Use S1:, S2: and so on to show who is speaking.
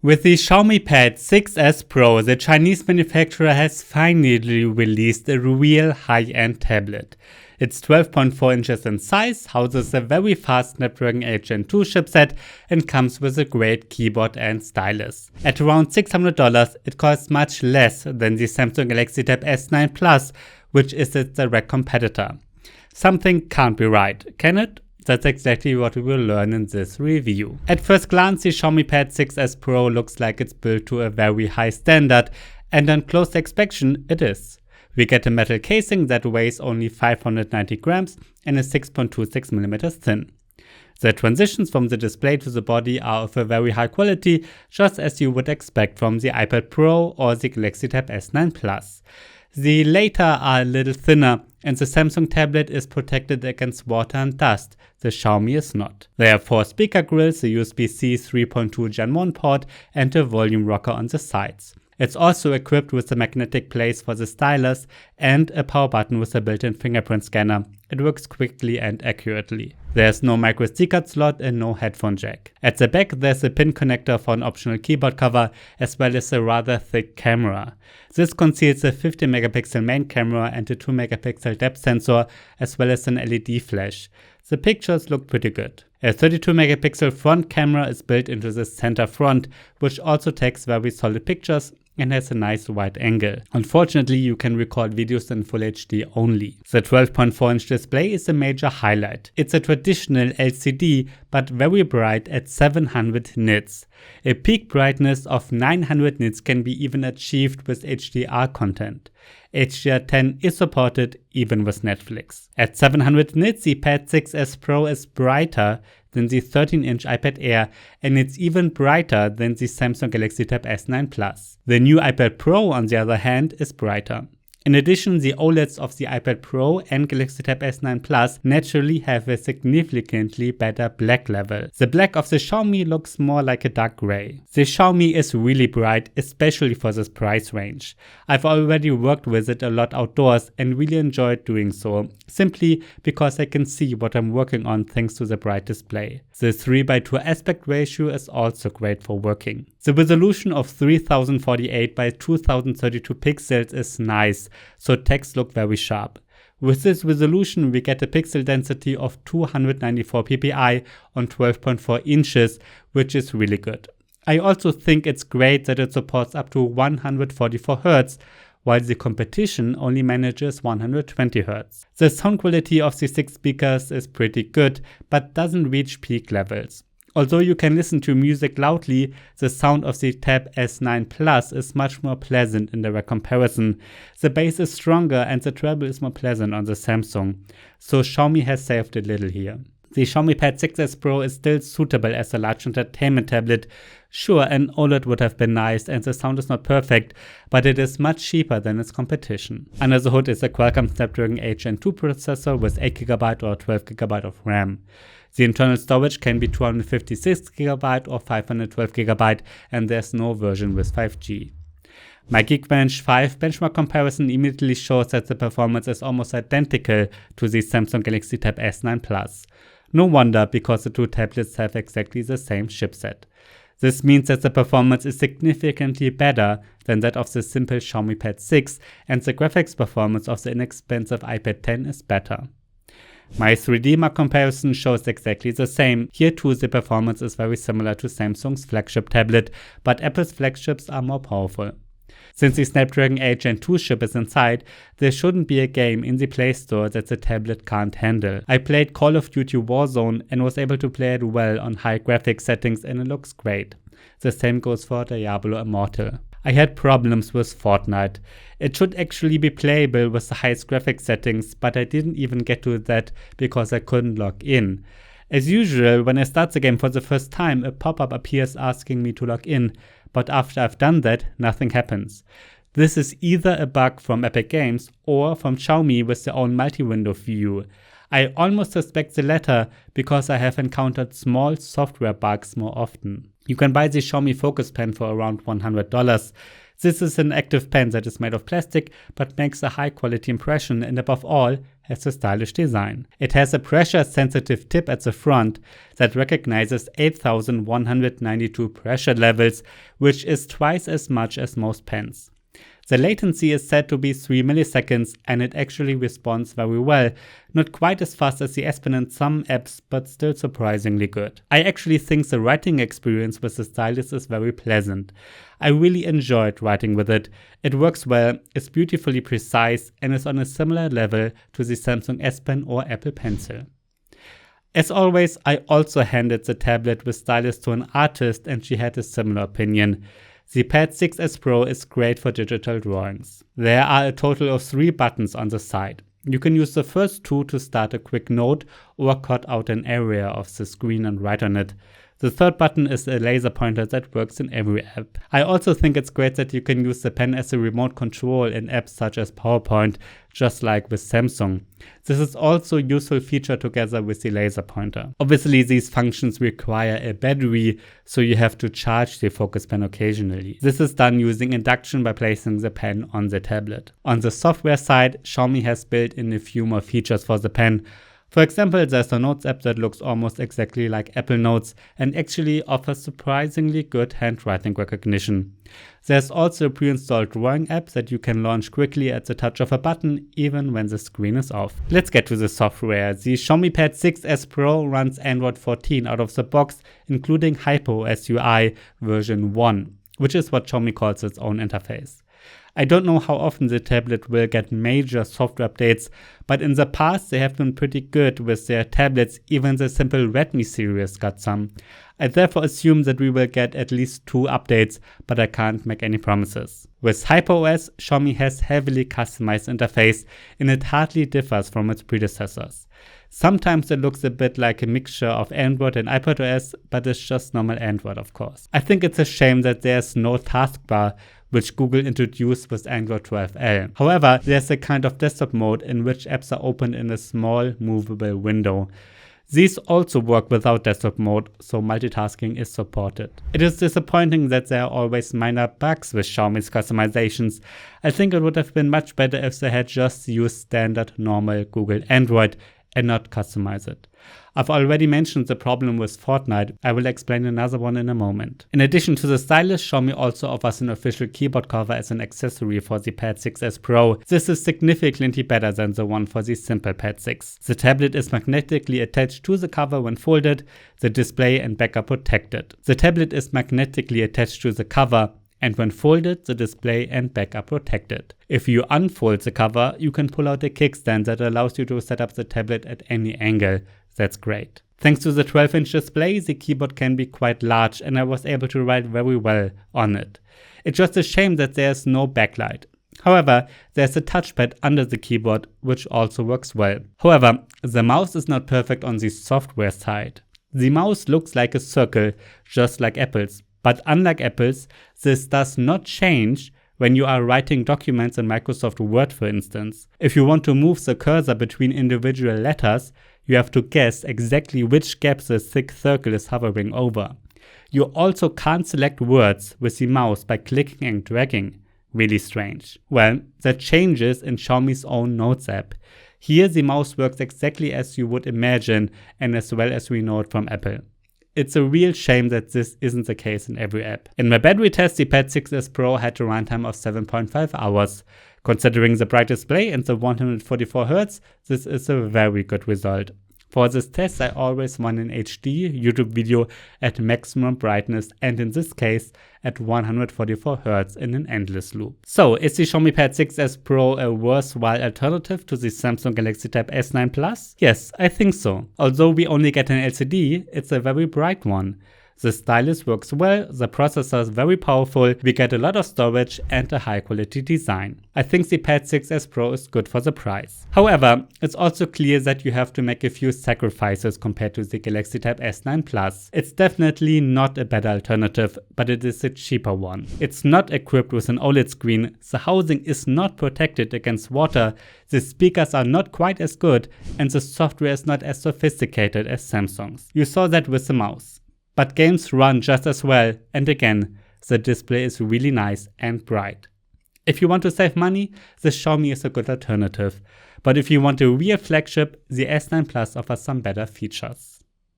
S1: With the Xiaomi Pad 6s Pro, the Chinese manufacturer has finally released a real high-end tablet. It's 12.4 inches in size, houses a very fast Snapdragon 8 Gen 2 chipset, and comes with a great keyboard and stylus. At around $600, it costs much less than the Samsung Galaxy Tab S9 Plus, which is its direct competitor. Something can't be right, can it? That's exactly what we will learn in this review. At first glance, the Xiaomi Pad 6s Pro looks like it's built to a very high standard, and on close inspection, it is. We get a metal casing that weighs only 590 grams and is 6.26mm thin. The transitions from the display to the body are of a very high quality, just as you would expect from the iPad Pro or the Galaxy Tab S9 Plus. The latter are a little thinner, and the Samsung tablet is protected against water and dust. The Xiaomi is not. There are 4 speaker grills, a USB-C 3.2 Gen 1 port, and a volume rocker on the sides. It's also equipped with a magnetic place for the stylus and a power button with a built-in fingerprint scanner. It works quickly and accurately. There's no microSD card slot and no headphone jack. At the back there's a pin connector for an optional keyboard cover, as well as a rather thick camera. This conceals a 50 megapixel main camera and a 2 megapixel depth sensor, as well as an LED flash. The pictures look pretty good. A 32 megapixel front camera is built into the center front, which also takes very solid pictures and has a nice wide angle. Unfortunately, you can record videos in Full HD only. The 12.4 inch display is a major highlight. It's a traditional LCD, but very bright at 700 nits. A peak brightness of 900 nits can be even achieved with HDR content. HDR10 is supported even with Netflix. At 700 nits, the Pad 6s Pro is brighter than the 13-inch iPad Air, and it's even brighter than the Samsung Galaxy Tab S9 Plus. The new iPad Pro, on the other hand, is brighter. In addition, the OLEDs of the iPad Pro and Galaxy Tab S9 Plus naturally have a significantly better black level. The black of the Xiaomi looks more like a dark gray. The Xiaomi is really bright, especially for this price range. I've already worked with it a lot outdoors and really enjoyed doing so, simply because I can see what I'm working on thanks to the bright display. The 3:2 aspect ratio is also great for working. The resolution of 3048 by 2032 pixels is nice, so text look very sharp. With this resolution we get a pixel density of 294 ppi on 12.4 inches, which is really good. I also think it's great that it supports up to 144 Hz, while the competition only manages 120 Hz. The sound quality of the 6 speakers is pretty good, but doesn't reach peak levels. Although you can listen to music loudly, the sound of the Tab S9 Plus is much more pleasant in direct comparison. The bass is stronger and the treble is more pleasant on the Samsung, so Xiaomi has saved a little here. The Xiaomi Pad 6s Pro is still suitable as a large entertainment tablet. Sure, an OLED would have been nice and the sound is not perfect, but it is much cheaper than its competition. Under the hood is a Qualcomm Snapdragon 8 Gen 2 processor with 8GB or 12GB of RAM. The internal storage can be 256GB or 512GB, and there's no version with 5G. My Geekbench 5 benchmark comparison immediately shows that the performance is almost identical to the Samsung Galaxy Tab S9 Plus. No wonder, because the two tablets have exactly the same chipset. This means that the performance is significantly better than that of the simple Xiaomi Pad 6, and the graphics performance of the inexpensive iPad 10 is better. My 3D mark comparison shows exactly the same. Here too the performance is very similar to Samsung's flagship tablet, but Apple's flagships are more powerful. Since the Snapdragon 8 Gen 2 chip is inside, there shouldn't be a game in the Play Store that the tablet can't handle. I played Call of Duty Warzone and was able to play it well on high graphics settings, and it looks great. The same goes for Diablo Immortal. I had problems with Fortnite. It should actually be playable with the highest graphics settings, but I didn't even get to that because I couldn't log in. As usual, when I start the game for the first time, a pop-up appears asking me to log in, but after I've done that, nothing happens. This is either a bug from Epic Games or from Xiaomi with their own multi-window view. I almost suspect the latter because I have encountered small software bugs more often. You can buy the Xiaomi Focus Pen for around $100. This is an active pen that is made of plastic but makes a high quality impression, and above all has a stylish design. It has a pressure sensitive tip at the front that recognizes 8192 pressure levels, which is twice as much as most pens. The latency is said to be 3 milliseconds, and it actually responds very well. Not quite as fast as the S Pen in some apps, but still surprisingly good. I actually think the writing experience with the Stylus is very pleasant. I really enjoyed writing with it. It works well, is beautifully precise, and is on a similar level to the Samsung S Pen or Apple Pencil. As always, I also handed the tablet with Stylus to an artist, and she had a similar opinion. The Pad 6s Pro is great for digital drawings. There are a total of 3 buttons on the side. You can use the first 2 to start a quick note or cut out an area of the screen and write on it. The third button is a laser pointer that works in every app. I also think it's great that you can use the pen as a remote control in apps such as PowerPoint, just like with Samsung. This is also a useful feature together with the laser pointer. Obviously, these functions require a battery, so you have to charge the Focus Pen occasionally. This is done using induction by placing the pen on the tablet. On the software side, Xiaomi has built in a few more features for the pen. For example, there's a Notes app that looks almost exactly like Apple Notes and actually offers surprisingly good handwriting recognition. There's also a pre-installed drawing app that you can launch quickly at the touch of a button, even when the screen is off. Let's get to the software. The Xiaomi Pad 6s Pro runs Android 14 out of the box, including HyperOS UI version 1, which is what Xiaomi calls its own interface. I don't know how often the tablet will get major software updates, but in the past they have been pretty good with their tablets. Even the simple Redmi series got some. I therefore assume that we will get at least 2 updates, but I can't make any promises. With HyperOS, Xiaomi has heavily customized interface, and it hardly differs from its predecessors. Sometimes it looks a bit like a mixture of Android and iPadOS, but it's just normal Android, of course. I think it's a shame that there's no taskbar, which Google introduced with Android 12L. However, there's a kind of desktop mode in which apps are opened in a small, movable window. These also work without desktop mode, so multitasking is supported. It is disappointing that there are always minor bugs with Xiaomi's customizations. I think it would have been much better if they had just used standard normal Google Android and not customize it. I've already mentioned the problem with Fortnite. I will explain another one in a moment. In addition to the Stylus, Xiaomi also offers an official keyboard cover as an accessory for the Pad 6s Pro. This is significantly better than the one for the simple Pad 6. The tablet is magnetically attached to the cover when folded. The display and back are protected. The tablet is magnetically attached to the cover, and when folded, the display and back are protected. If you unfold the cover, you can pull out a kickstand that allows you to set up the tablet at any angle. That's great. Thanks to the 12-inch display, the keyboard can be quite large, and I was able to write very well on it. It's just a shame that there's no backlight. However, there's a touchpad under the keyboard, which also works well. However, the mouse is not perfect on the software side. The mouse looks like a circle, just like Apple's. But unlike Apple's, this does not change when you are writing documents in Microsoft Word, for instance. If you want to move the cursor between individual letters, you have to guess exactly which gaps the thick circle is hovering over. You also can't select words with the mouse by clicking and dragging. Really strange. Well, that changes in Xiaomi's own Notes app. Here the mouse works exactly as you would imagine and as well as we know it from Apple. It's a real shame that this isn't the case in every app. In my battery test, the Pad 6s Pro had a runtime of 7.5 hours. Considering the bright display and the 144Hz, this is a very good result. For this test, I always run an HD YouTube video at maximum brightness, and in this case at 144Hz in an endless loop. So, is the Xiaomi Pad 6s Pro a worthwhile alternative to the Samsung Galaxy Tab S9 Plus? Yes, I think so. Although we only get an LCD, it's a very bright one. The Stylus works well, the processor is very powerful, we get a lot of storage and a high quality design. I think the Pad 6s Pro is good for the price. However, it's also clear that you have to make a few sacrifices compared to the Galaxy Tab S9 Plus. It's definitely not a better alternative, but it is a cheaper one. It's not equipped with an OLED screen, the housing is not protected against water, the speakers are not quite as good, and the software is not as sophisticated as Samsung's. You saw that with the mouse. But games run just as well, and again, The display is really nice and bright. If you want to save money, the Xiaomi is a good alternative. But if you want a real flagship, the S9 Plus offers some better features.